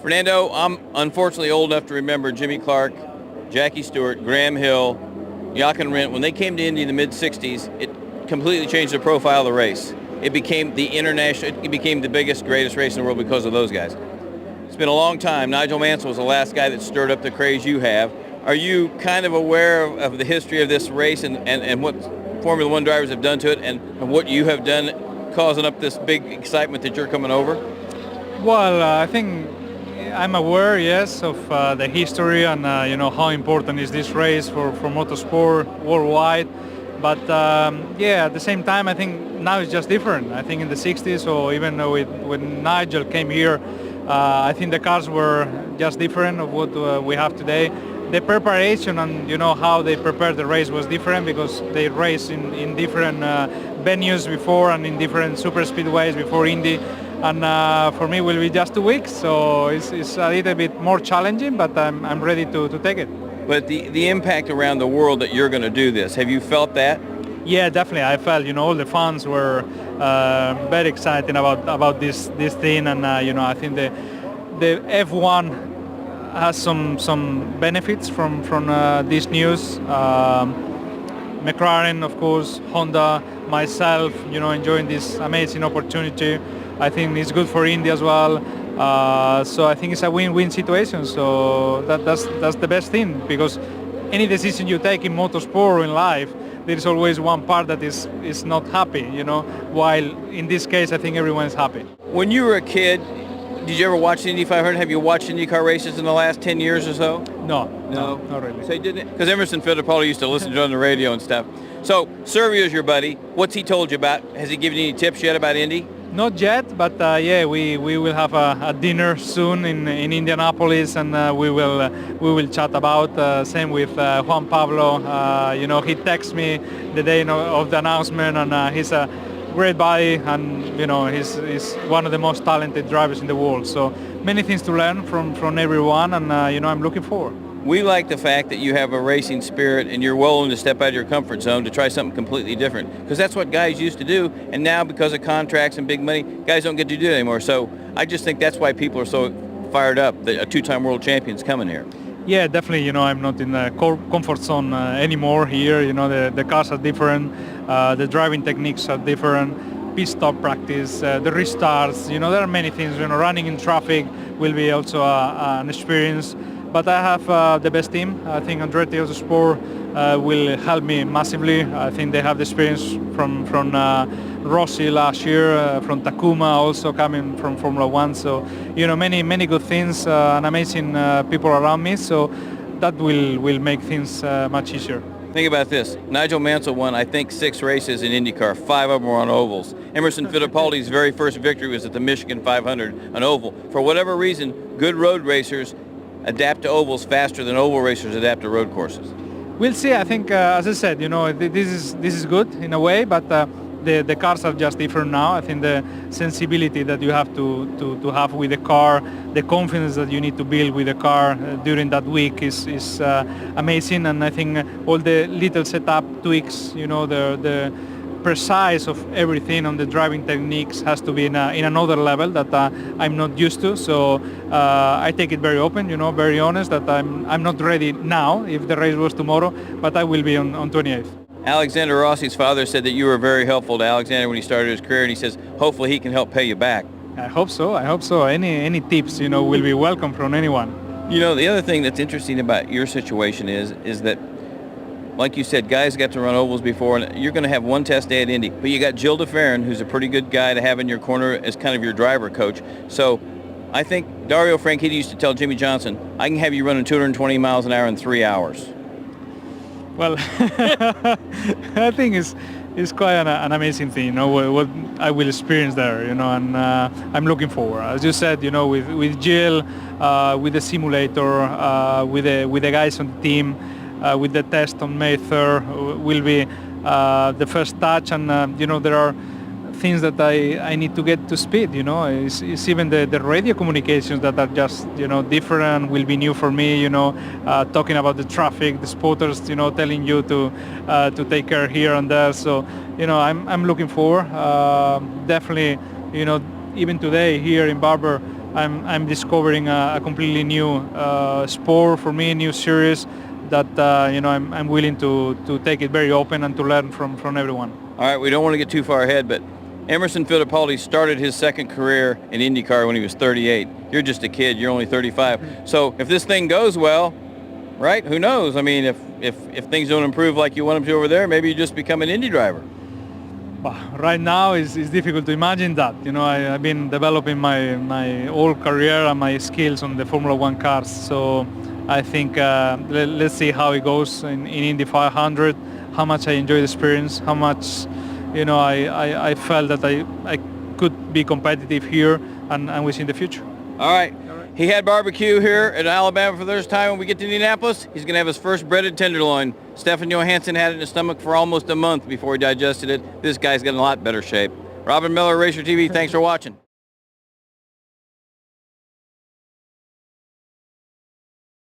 Fernando, I'm unfortunately old enough to remember Jimmy Clark, Jackie Stewart, Graham Hill, Jochen Rindt. When they came to Indy in the mid-'60s, it completely changed the profile of the race. It became it became the biggest, greatest race in the world because of those guys. It's been a long time. Nigel Mansell was the last guy that stirred up the craze you have. Are you kind of aware of the history of this race and what Formula One drivers have done to it and what you have done causing up this big excitement that you're coming over? Well, I think I'm aware, yes, of the history and how important is this race for motorsport worldwide. But at the same time, I think now it's just different. I think in the 60s or even when Nigel came here, I think the cars were just different of what we have today. The preparation and how they prepared the race was different because they raced in different venues before and in different super speedways before Indy. And for me, it will be just 2 weeks, so it's a little bit more challenging, but I'm ready to take it. But the impact around the world that you're going to do this, have you felt that? Yeah, definitely. I felt, all the fans were very excited about this thing, and I think the F1 has some benefits from this news. McLaren, of course, Honda, myself, enjoying this amazing opportunity. I think it's good for Indy as well. So I think it's a win-win situation. So that's the best thing, because any decision you take in motorsport or in life, there is always one part that is not happy, while in this case, I think everyone is happy. When you were a kid, did you ever watch the Indy 500? Have you watched IndyCar races in the last 10 years or so? No, not really. So you didn't? Because Emerson Fittipaldi used to listen to it on the radio and stuff. So Servio's your buddy. What's he told you about? Has he given you any tips yet about Indy? Not yet, but we will have a dinner soon in Indianapolis, and we will chat about. Same with Juan Pablo. He texts me the day of the announcement, and he's a great buddy, and he's one of the most talented drivers in the world. So many things to learn from everyone, and I'm looking forward. We like the fact that you have a racing spirit and you're willing to step out of your comfort zone to try something completely different, because that's what guys used to do, and now because of contracts and big money, guys don't get to do it anymore. So I just think that's why people are so fired up that a two-time world champion's coming here. Yeah, definitely. I'm not in the comfort zone anymore here. The cars are different, the driving techniques are different, pit stop practice, the restarts. There are many things. Running in traffic will be also an experience. But I have the best team. I think Andretti Autosport will help me massively. I think they have the experience from Rossi last year, from Takuma also coming from Formula One. So, many good things, and amazing people around me. So that will make things much easier. Think about this. Nigel Mansell won, I think, 6 races in IndyCar. 5 of them were on ovals. Emerson Fittipaldi's very first victory was at the Michigan 500, an oval. For whatever reason, good road racers adapt to ovals faster than oval racers adapt to road courses. We'll see. I think, as I said, this is good in a way, but the cars are just different now. I think the sensibility that you have to have with the car, the confidence that you need to build with the car during that week is amazing. And I think all the little setup tweaks, the precise of everything on the driving techniques has to be in another level that I'm not used to. So I take it very open, very honest, that I'm not ready now if the race was tomorrow, but I will be on 28th. Alexander Rossi's father said that you were very helpful to Alexander when he started his career, and he says hopefully he can help pay you back. I hope so. Any tips, will be welcome from anyone. The other thing that's interesting about your situation is that, like you said, guys got to run ovals before, and you're going to have one test day at Indy. But you got Jill DeFerrin, who's a pretty good guy to have in your corner as kind of your driver coach. So I think Dario Franchitti used to tell Jimmy Johnson, I can have you running 220 miles an hour in 3 hours. Well, I think it's quite an amazing thing, what I will experience there, and I'm looking forward. As you said, with Jill, with the simulator, with the guys on the team, with the test on May 3rd will be the first touch, and there are things that I need to get to speed. It's even the radio communications that are just different, will be new for me. Talking about the traffic, the spotters, telling you to take care here and there. So I'm looking forward. Definitely, even today here in Barber, I'm discovering a completely new sport for me, new series that I'm willing to take it very open and to learn from everyone. All right, we don't want to get too far ahead, but Emerson Fittipaldi started his second career in IndyCar when he was 38. You're just a kid. You're only 35. So if this thing goes well, right, who knows? I mean, if things don't improve like you want them to over there, maybe you just become an Indy driver. Right now it's difficult to imagine that. I've been developing my whole career and my skills on the Formula One cars. So I think let's see how it goes in Indy 500, how much I enjoy the experience, how much I felt that I could be competitive here and within the future. All right. He had barbecue here in Alabama for the first time. When we get to Indianapolis, he's going to have his first breaded tenderloin. Stefan Johansson had it in his stomach for almost a month before he digested it. This guy's got in a lot better shape. Robin Miller, RACER TV, thanks for watching.